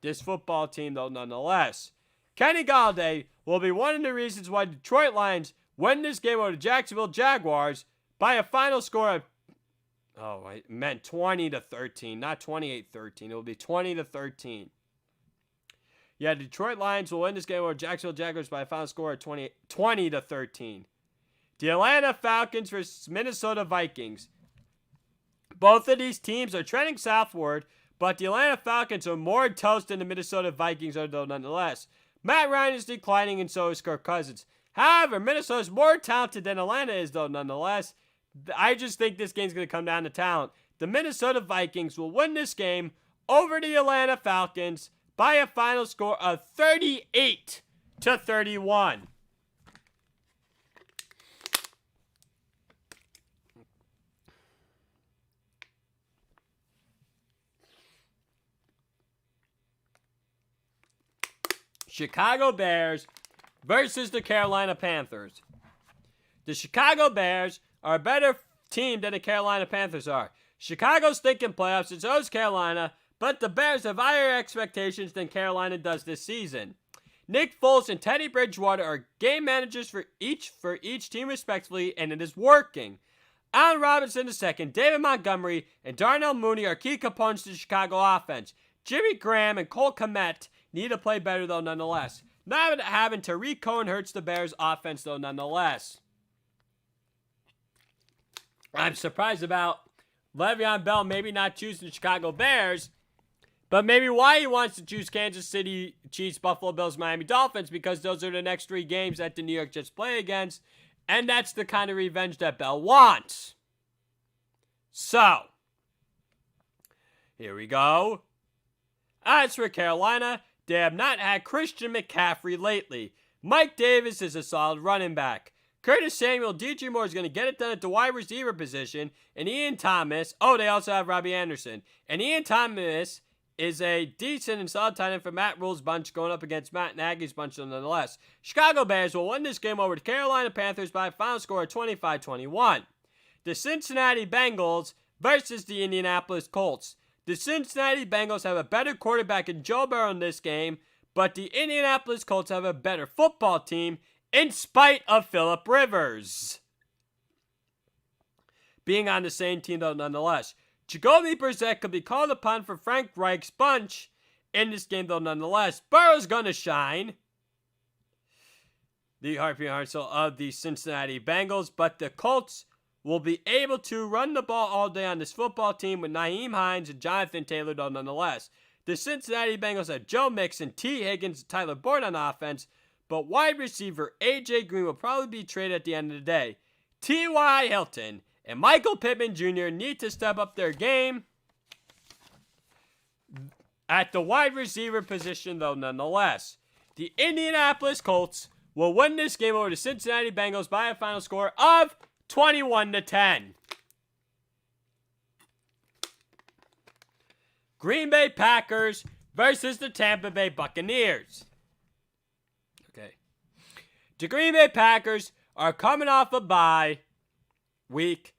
S1: this football team, though, nonetheless. Kenny Galladay will be one of the reasons why Detroit Lions win this game over the Jacksonville Jaguars by a final score of, I meant 20-13, not 28-13. It will be 20-13. Yeah, Detroit Lions will win this game over Jacksonville Jaguars by a final score of 20-13. The Atlanta Falcons versus Minnesota Vikings. Both of these teams are trending southward, but the Atlanta Falcons are more toast than the Minnesota Vikings are, though, nonetheless. Matt Ryan is declining, and so is Kirk Cousins. However, Minnesota is more talented than Atlanta is, though, nonetheless. I just think this game's going to come down to talent. The Minnesota Vikings will win this game over the Atlanta Falcons by a final score of 38-31. Chicago Bears versus the Carolina Panthers. The Chicago Bears are a better team than the Carolina Panthers are. Chicago's thinking playoffs, and so is Carolina, but the Bears have higher expectations than Carolina does this season. Nick Foles and Teddy Bridgewater are game managers for each team respectively, and it is working. Allen Robinson II, David Montgomery, and Darnell Mooney are key components to the Chicago offense. Jimmy Graham and Cole Kmet need to play better, though, nonetheless. Not having Tariq Cohen hurts the Bears' offense, though, nonetheless. I'm surprised about Le'Veon Bell maybe not choosing the Chicago Bears, but maybe why he wants to choose Kansas City Chiefs, Buffalo Bills, Miami Dolphins, because those are the next 3 games that the New York Jets play against, and that's the kind of revenge that Bell wants. So, here we go. As for Carolina, they have not had Christian McCaffrey lately. Mike Davis is a solid running back. Curtis Samuel, DJ Moore is going to get it done at the wide receiver position. And Ian Thomas, they also have Robbie Anderson. And Ian Thomas is a decent and solid tight end for Matt Rule's bunch going up against Matt Nagy's bunch nonetheless. Chicago Bears will win this game over the Carolina Panthers by a final score of 25-21. The Cincinnati Bengals versus the Indianapolis Colts. The Cincinnati Bengals have a better quarterback in Joe Burrow in this game, but the Indianapolis Colts have a better football team in spite of Phillip Rivers being on the same team, though, nonetheless. Jacoby Brissett could be called upon for Frank Reich's bunch in this game, though, nonetheless. Burrow's going to shine. The Harpy Hartzell of the Cincinnati Bengals, but the Colts will be able to run the ball all day on this football team with Nyheim Hines and Jonathan Taylor, though, nonetheless. The Cincinnati Bengals have Joe Mixon, T. Higgins, and Tyler Boyd on offense, but wide receiver A.J. Green will probably be traded at the end of the day. T.Y. Hilton and Michael Pittman Jr. need to step up their game at the wide receiver position, though, nonetheless. The Indianapolis Colts will win this game over the Cincinnati Bengals by a final score of 21-10. Green Bay Packers versus the Tampa Bay Buccaneers. Okay. The Green Bay Packers are coming off a bye week,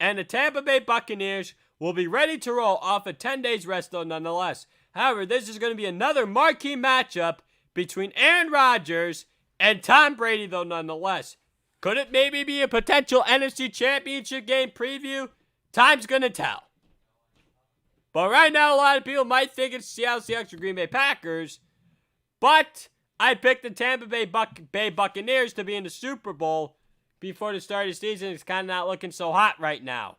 S1: and the Tampa Bay Buccaneers will be ready to roll off a 10 days rest, though, nonetheless. However, this is going to be another marquee matchup between Aaron Rodgers and Tom Brady, though, nonetheless. Could it maybe be a potential NFC Championship game preview? Time's going to tell. But right now, a lot of people might think it's Seattle Seahawks or Green Bay Packers. But I picked the Tampa Bay Buccaneers to be in the Super Bowl before the start of the season. It's kind of not looking so hot right now.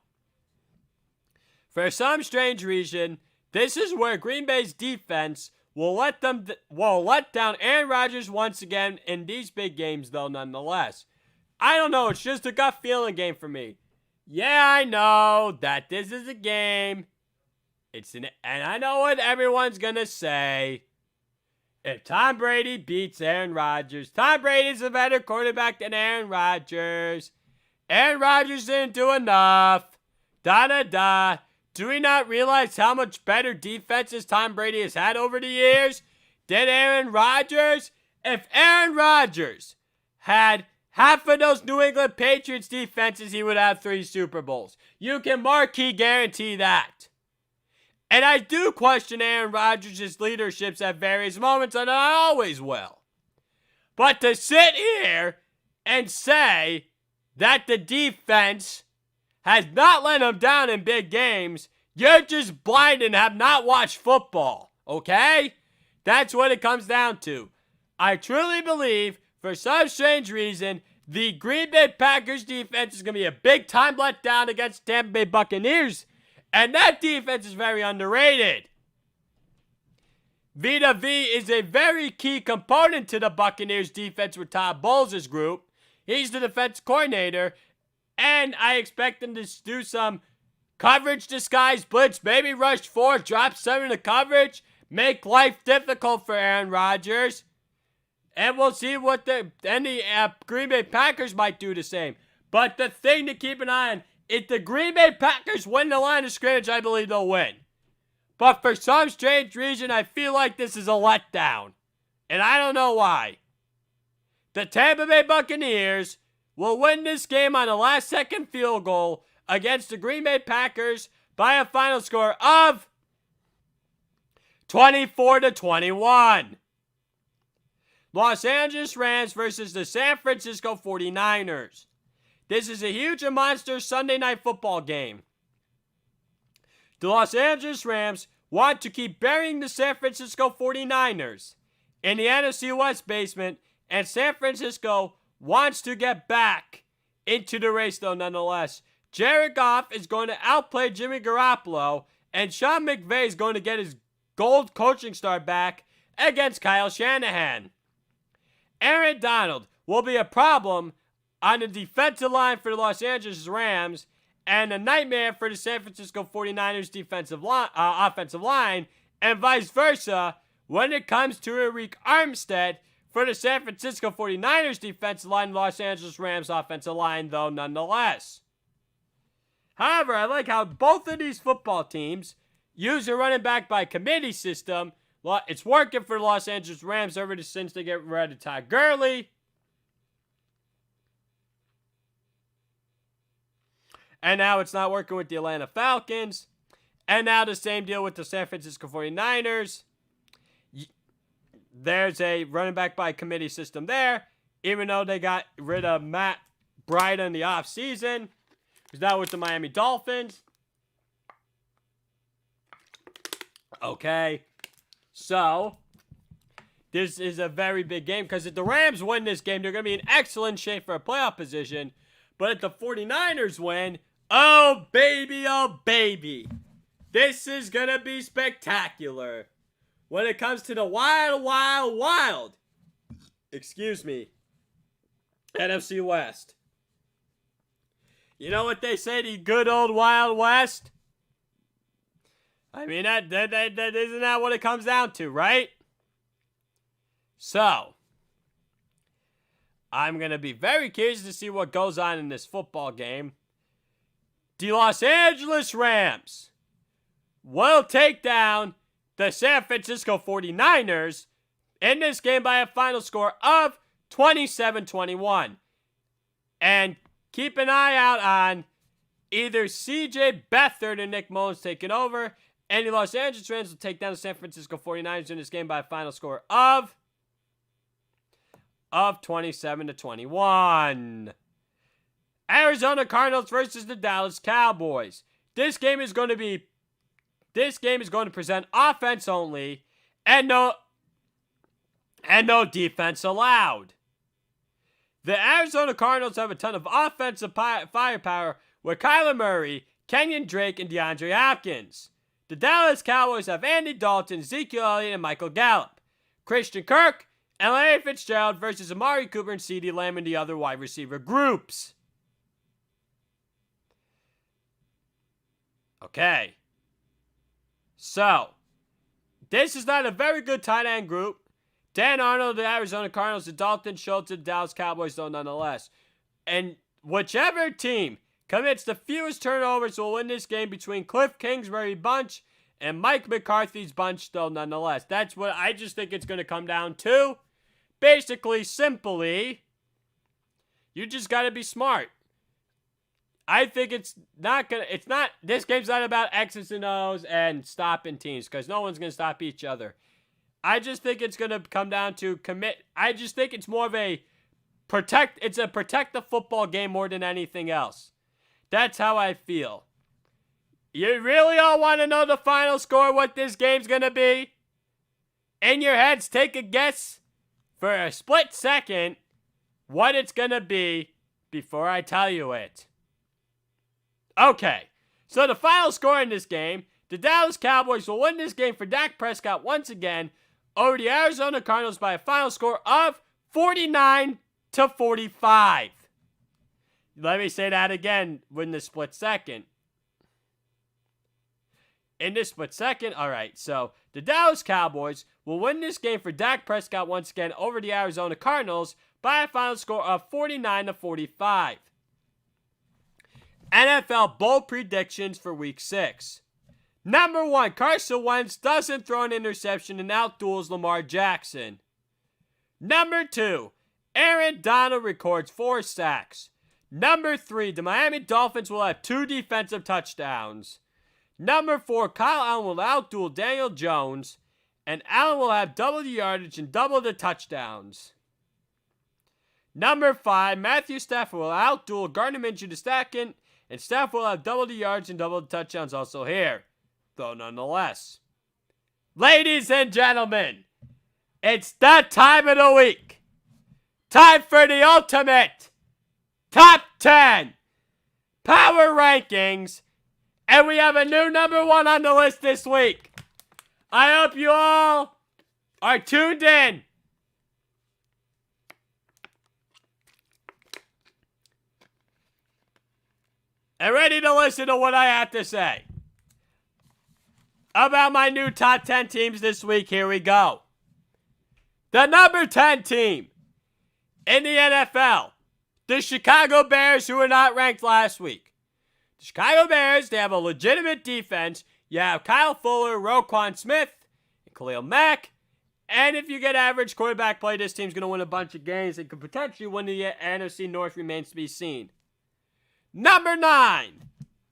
S1: For some strange reason, this is where Green Bay's defense will let down Aaron Rodgers once again in these big games, though, nonetheless. I don't know. It's just a gut feeling game for me. Yeah, I know that this is a game. And I know what everyone's going to say. If Tom Brady beats Aaron Rodgers, Tom Brady's a better quarterback than Aaron Rodgers. Aaron Rodgers didn't do enough. Da-da-da. Do we not realize how much better defenses Tom Brady has had over the years than Aaron Rodgers? If Aaron Rodgers had half of those New England Patriots defenses, he would have 3 Super Bowls. You can marquee guarantee that. And I do question Aaron Rodgers' leaderships at various moments, and I always will. But to sit here and say that the defense has not let him down in big games, you're just blind and have not watched football, okay? That's what it comes down to. I truly believe, for some strange reason, the Green Bay Packers defense is going to be a big-time letdown against Tampa Bay Buccaneers, and that defense is very underrated. Vita V is a very key component to the Buccaneers defense with Todd Bowles' group. He's the defense coordinator, and I expect him to do some coverage disguise blitz, maybe rush 4, drop 7 to coverage, make life difficult for Aaron Rodgers. And we'll see what the Green Bay Packers might do the same. But the thing to keep an eye on, if the Green Bay Packers win the line of scrimmage, I believe they'll win. But for some strange reason, I feel like this is a letdown. And I don't know why. The Tampa Bay Buccaneers will win this game on a last-second field goal against the Green Bay Packers by a final score of 24-21. Los Angeles Rams versus the San Francisco 49ers. This is a huge and monster Sunday night football game. The Los Angeles Rams want to keep burying the San Francisco 49ers in the NFC West basement, and San Francisco wants to get back into the race, though, nonetheless. Jared Goff is going to outplay Jimmy Garoppolo, and Sean McVay is going to get his gold coaching star back against Kyle Shanahan. Aaron Donald will be a problem on the defensive line for the Los Angeles Rams and a nightmare for the San Francisco 49ers offensive line, and vice versa when it comes to Arik Armstead for the San Francisco 49ers defensive line, Los Angeles Rams offensive line, though, nonetheless. However, I like how both of these football teams use a running back by committee system. Well, it's working for the Los Angeles Rams ever since they get rid of Todd Gurley. And now it's not working with the Atlanta Falcons. And now the same deal with the San Francisco 49ers. There's a running back by committee system there. Even though they got rid of Matt Breida in the offseason. He's now with the Miami Dolphins. Okay. So, this is a very big game because if the Rams win this game, they're going to be in excellent shape for a playoff position. But if the 49ers win, oh baby, this is going to be spectacular. When it comes to the wild, NFC West. You know what they say, the good old Wild West? I mean, that isn't that what it comes down to, right? So, I'm going to be very curious to see what goes on in this football game. The Los Angeles Rams will take down the San Francisco 49ers in this game by a final score of 27-21. And keep an eye out on either CJ Beathard and Nick Mullins taking over, and the Los Angeles Rams will take down the San Francisco 49ers in this game by a final score of 27-21. Arizona Cardinals versus the Dallas Cowboys. This game is going to present offense only and no defense allowed. The Arizona Cardinals have a ton of offensive firepower with Kyler Murray, Kenyon Drake, and DeAndre Hopkins. The Dallas Cowboys have Andy Dalton, Ezekiel Elliott, and Michael Gallup. Christian Kirk and Larry Fitzgerald versus Amari Cooper and CeeDee Lamb in the other wide receiver groups. Okay. So, this is not a very good tight end group. Dan Arnold, the Arizona Cardinals, the Dalton Schultz, the Dallas Cowboys, though, nonetheless. And whichever team commits the fewest turnovers will win this game between Cliff Kingsbury bunch and Mike McCarthy's bunch, though, nonetheless. That's what I just think it's going to come down to. Basically, simply, you just got to be smart. I think this game's not about X's and O's and stopping teams, because no one's going to stop each other. I just think it's going to come down to commit. I just think it's more of a protect the football game more than anything else. That's how I feel. You really all want to know the final score, what this game's going to be? In your heads, take a guess for a split second what it's going to be before I tell you it. Okay, so the final score in this game, the Dallas Cowboys will win this game for Dak Prescott once again over the Arizona Cardinals by a final score of 49-45. Let me say that again in this split second. In this split second, all right, so the Dallas Cowboys will win this game for Dak Prescott once again over the Arizona Cardinals by a final score of 49-45. NFL bold predictions for Week 6. Number 1, Carson Wentz doesn't throw an interception and outduels Lamar Jackson. Number 2, Aaron Donald records 4 sacks. Number 3, the Miami Dolphins will have 2 defensive touchdowns. Number 4, Kyle Allen will outduel Daniel Jones, and Allen will have double the yardage and double the touchdowns. Number 5, Matthew Stafford will outduel Gardner Minshew II, and Stafford will have double the yards and double the touchdowns also here, though nonetheless. Ladies and gentlemen, it's that time of the week. Time for the ultimate Top 10 Power Rankings, and we have a new number 1 on the list this week. I hope you all are tuned in. And ready to listen to what I have to say about my new top 10 teams this week. Here we go. The number 10 team in the NFL, the Chicago Bears, who were not ranked last week. The Chicago Bears, they have a legitimate defense. You have Kyle Fuller, Roquan Smith, and Khalil Mack. And if you get average quarterback play, this team's going to win a bunch of games and could potentially win the NFC North, remains to be seen. Number 9,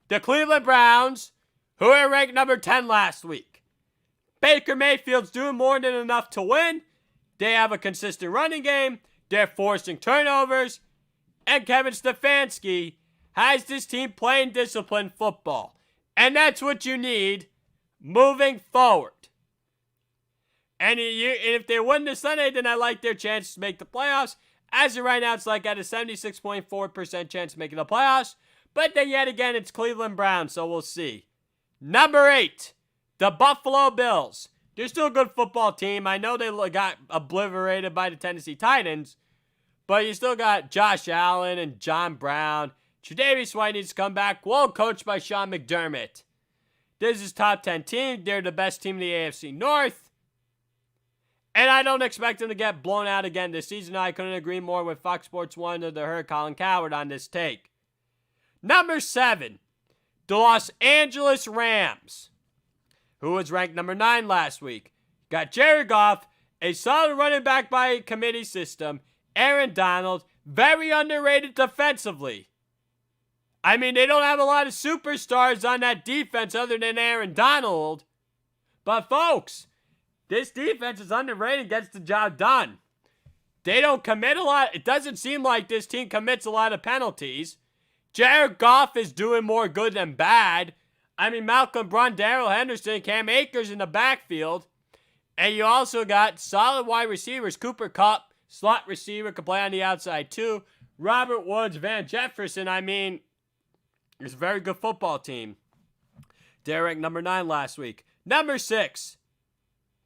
S1: the Cleveland Browns, who were ranked number 10 last week. Baker Mayfield's doing more than enough to win. They have a consistent running game. They're forcing turnovers. And Kevin Stefanski has this team playing disciplined football. And that's what you need moving forward. And if they win this Sunday, then I like their chances to make the playoffs. As of right now, it's like at a 76.4% chance of making the playoffs. But then yet again, it's Cleveland Browns, so we'll see. Number 8, the Buffalo Bills. They're still a good football team. I know they got obliterated by the Tennessee Titans. But you still got Josh Allen and John Brown. Tre'Davious White needs to come back. Well coached by Sean McDermott. This is top 10 team. They're the best team in the AFC North. And I don't expect them to get blown out again this season. I couldn't agree more with Fox Sports 1 or the Her Colin Coward on this take. Number 7, the Los Angeles Rams, who was ranked number 9 last week. Got Jared Goff, a solid running back by committee system. Aaron Donald, very underrated defensively. I mean, they don't have a lot of superstars on that defense other than Aaron Donald. But folks, this defense is underrated, gets the job done. They don't commit a lot. It doesn't seem like this team commits a lot of penalties. Jared Goff is doing more good than bad. I mean, Malcolm Brunn, Darrell Henderson, Cam Akers in the backfield. And you also got solid wide receivers. Cooper Kupp, slot receiver, can play on the outside too. Robert Woods, Van Jefferson. I mean, it's a very good football team. They're ranked number 9 last week. Number 6.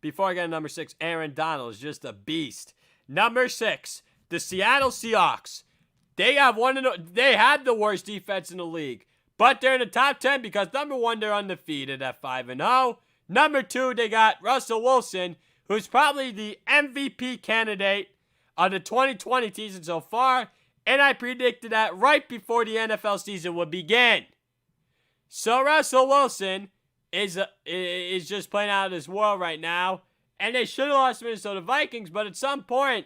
S1: Before I get to number 6, Aaron Donald is just a beast. Number 6, the Seattle Seahawks. They had the worst defense in the league. But they're in the top 10 because number 1, they're undefeated at 5-0. Number 2, they got Russell Wilson, who's probably the MVP candidate of the 2020 season so far, and I predicted that right before the NFL season would begin. So Russell Wilson is just playing out of this world right now, and they should have lost to Minnesota Vikings, but at some point,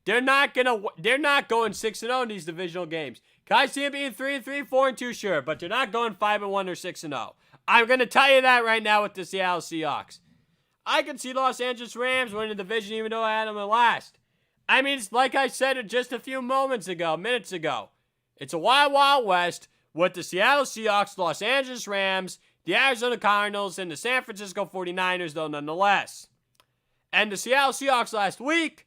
S1: they're not going 6-0 in these divisional games. Can I see them being 3-3, 4-2? Sure, but they're not going 5-1 or 6-0. I'm going to tell you that right now with the Seattle Seahawks. I can see Los Angeles Rams winning the division even though I had them in last. I mean, it's like I said just a few minutes ago. It's a wild, wild west with the Seattle Seahawks, Los Angeles Rams, the Arizona Cardinals, and the San Francisco 49ers, though, nonetheless. And the Seattle Seahawks last week,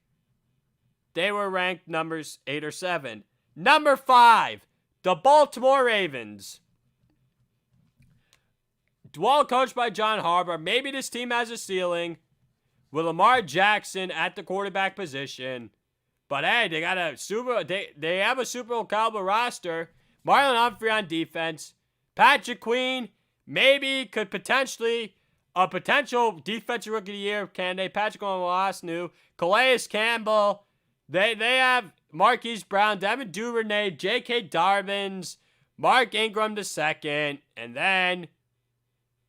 S1: they were ranked numbers 8 or 7. Number 5, the Baltimore Ravens. Well coached by John Harbaugh. Maybe this team has a ceiling with Lamar Jackson at the quarterback position. But hey, they got they have a Super Bowl caliber roster. Marlon Humphrey on defense. Patrick Queen could potentially a potential defensive rookie of the year candidate. Patrick Queen, Calais Campbell. They have Marquise Brown, Devin Duvernay, J.K. Darvins, Mark Ingram II, and then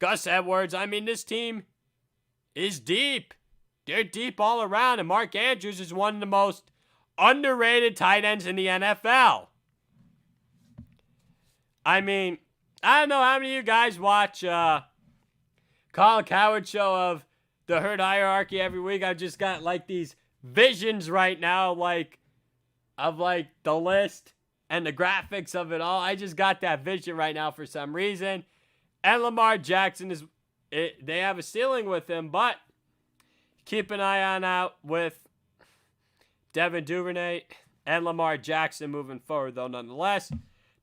S1: Gus Edwards. I mean, this team is deep. They're deep all around, and Mark Andrews is one of the most underrated tight ends in the NFL. I mean, I don't know how many of you guys watch Colin Cowherd's show of the Herd Hierarchy every week. I've just got like these visions right now, of the list and the graphics of it all. I just got that vision right now for some reason. And Lamar Jackson they have a ceiling with him, but keep an eye out with Devin Duvernay and Lamar Jackson moving forward, though, nonetheless.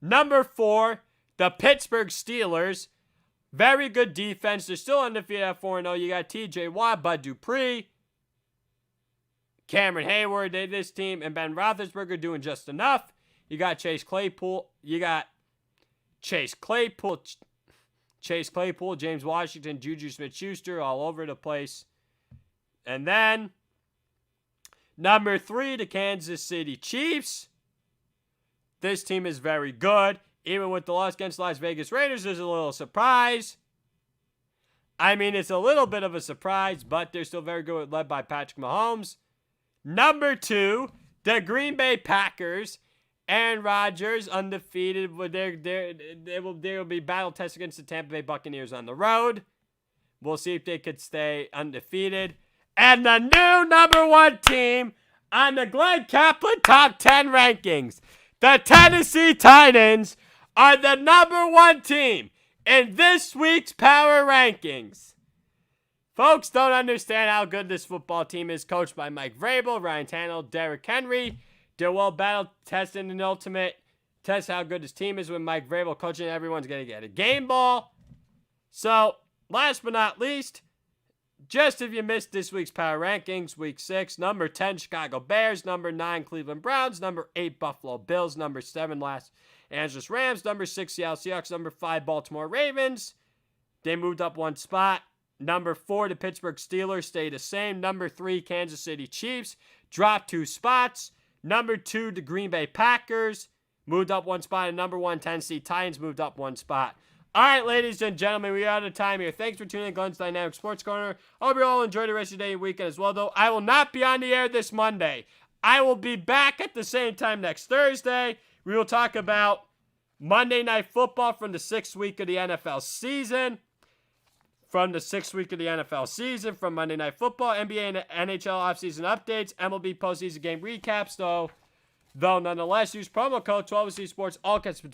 S1: Number 4, the Pittsburgh Steelers. Very good defense. They're still undefeated at 4-0. You got T.J. Watt, Bud Dupree, Cameron Hayward, this team, and Ben Roethlisberger doing just enough. You got Chase Claypool, James Washington, Juju Smith-Schuster, all over the place. And then, number 3, the Kansas City Chiefs. This team is very good. Even with the loss against Las Vegas Raiders, there's a little surprise. I mean, it's a little bit of a surprise, but they're still very good, led by Patrick Mahomes. Number 2, the Green Bay Packers. Aaron Rodgers, undefeated. They will be battle tested against the Tampa Bay Buccaneers on the road. We'll see if they could stay undefeated. And the new number 1 team on the Glenn Kaplan Top 10 rankings, the Tennessee Titans, are the number 1 team in this week's power rankings. Folks don't understand how good this football team is, coached by Mike Vrabel, Ryan Tannehill, Derrick Henry. They're well battle-tested in the ultimate test how good this team is with Mike Vrabel coaching. Everyone's going to get a game ball. So, last but not least, just if you missed this week's power rankings, week 6, number 10, Chicago Bears, number 9, Cleveland Browns, number 8, Buffalo Bills, number 7, Los Angeles Rams, number 6, Seattle Seahawks, number 5, Baltimore Ravens. They moved up 1 spot. Number 4, the Pittsburgh Steelers stay the same. Number 3, Kansas City Chiefs dropped 2 spots. Number 2, the Green Bay Packers moved up 1 spot. And number 1, Tennessee Titans moved up 1 spot. All right, ladies and gentlemen, we are out of time here. Thanks for tuning in to Glenn's Dynamic Sports Corner. I hope you all enjoy the rest of your day and weekend as well, though. I will not be on the air this Monday. I will be back at the same time next Thursday. We will talk about Monday Night Football from the 6th week of the NFL season. From Monday Night Football, NBA and NHL offseason updates, MLB postseason game recaps, though nonetheless, use promo code 12C Sports, all caps